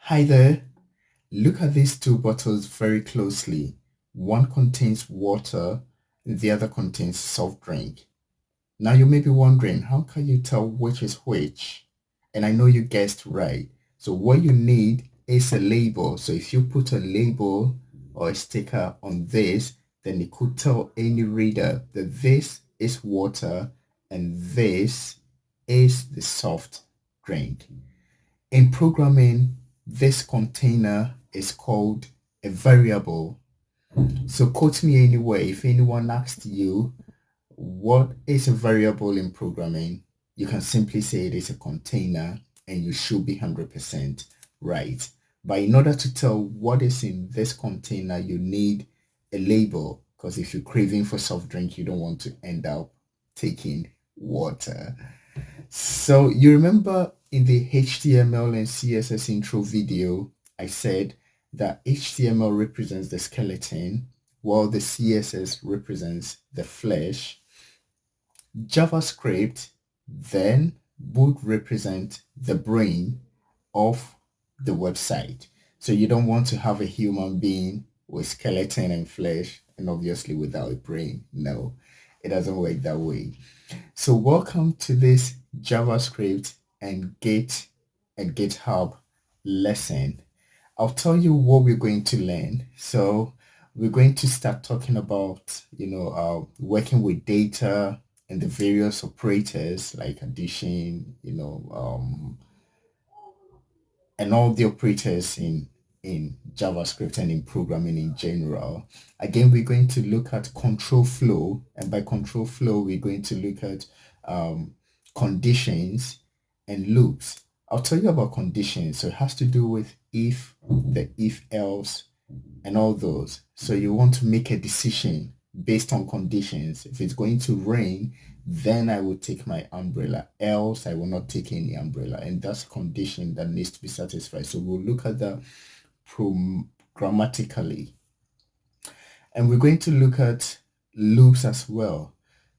Hi there. Look at these two bottles very closely. One contains water, the other contains soft drink. Now you may be wondering, how can you tell which is which? And I know you guessed right. So what you need is a label. So if you put a label or a sticker on this, then it could tell any reader that this is water and this is the soft drink. In programming, this container is called a variable. So quote me anyway, if anyone asked you what is a variable in programming, you can simply say it is a container and you should be 100% right. But in order to tell what is in this container, you need a label because if you're craving for soft drink, you don't want to end up taking water. So you remember in the HTML and CSS intro video, I said that HTML represents the skeleton while the CSS represents the flesh. JavaScript then would represent the brain of the website. So you don't want to have a human being with skeleton and flesh and obviously without a brain. No, it doesn't work that way. So welcome to this JavaScript and Git and GitHub lesson. I'll tell you what we're going to learn. So we're going to start talking about, working with data and the various operators like addition, and all the operators in JavaScript and in programming in general. Again, we're going to look at control flow, and by control flow, we're going to look at conditions and loops. I'll tell you about conditions. So it has to do with if, the if else, and all those. So you want to make a decision based on conditions. If it's going to rain, then I will take my umbrella. Else, I will not take any umbrella. And that's a condition that needs to be satisfied. So we'll look at that grammatically. And we're going to look at loops as well.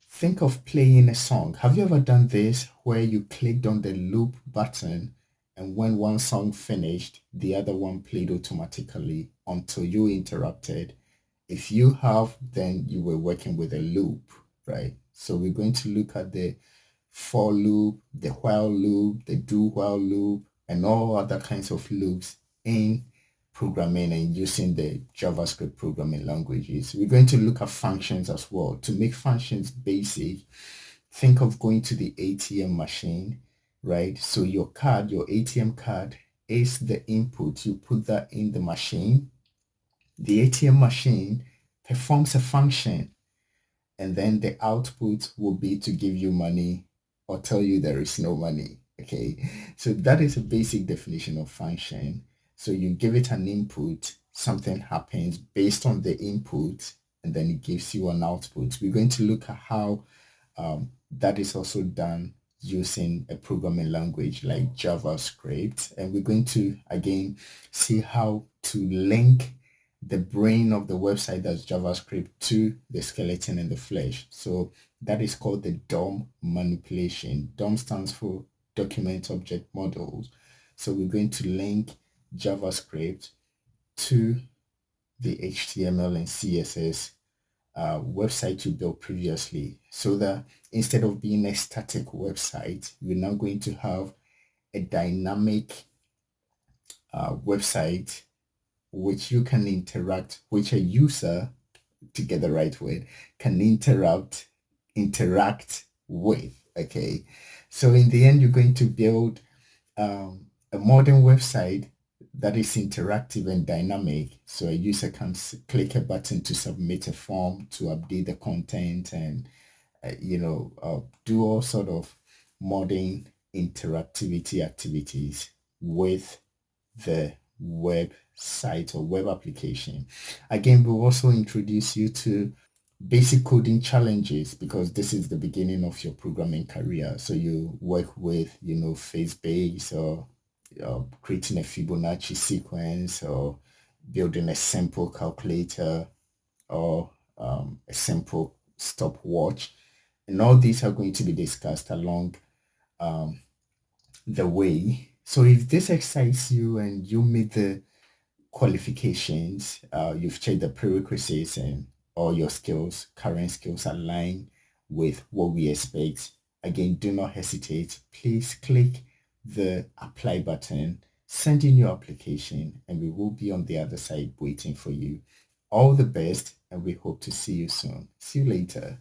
Think of playing a song. Have you ever done this where you clicked on the loop button and when one song finished, the other one played automatically until you interrupted? If you have, then you were working with a loop, right? So we're going to look at the for loop, the while loop, the do while loop, and all other kinds of loops in programming and using the JavaScript programming languages. We're going to look at functions as well. To make functions basic, think of going to the ATM machine, right? So your card, your ATM card is the input. You put that in the machine. The ATM machine performs a function and then the output will be to give you money or tell you there is no money. Okay, so that is a basic definition of function. So you give it an input, something happens based on the input, and then it gives you an output. We're going to look at how that is also done using a programming language like JavaScript. And we're going to, again, see how to link the brain of the website, that's JavaScript, to the skeleton and the flesh. So that is called the DOM manipulation. DOM stands for Document Object Models. So we're going to link JavaScript to the HTML and CSS website you built previously, so that instead of being a static website, we're now going to have a dynamic website which you can interact, which a user, to get the right word, can interact with. Okay, so in the end, you're going to build a modern website that is interactive and dynamic. So a user can click a button to submit a form, to update the content, and do all sort of modern interactivity activities with the website or web application. Again, we'll also introduce you to basic coding challenges because this is the beginning of your programming career. So you work with, phase base or creating a Fibonacci sequence or building a simple calculator or a simple stopwatch. And all these are going to be discussed along the way. So if this excites you and you meet the qualifications, you've checked the prerequisites and all your skills, current skills align with what we expect. Again, do not hesitate. Please click the apply button, send in your application, and we will be on the other side waiting for you. All the best, and we hope to see you soon. See you later.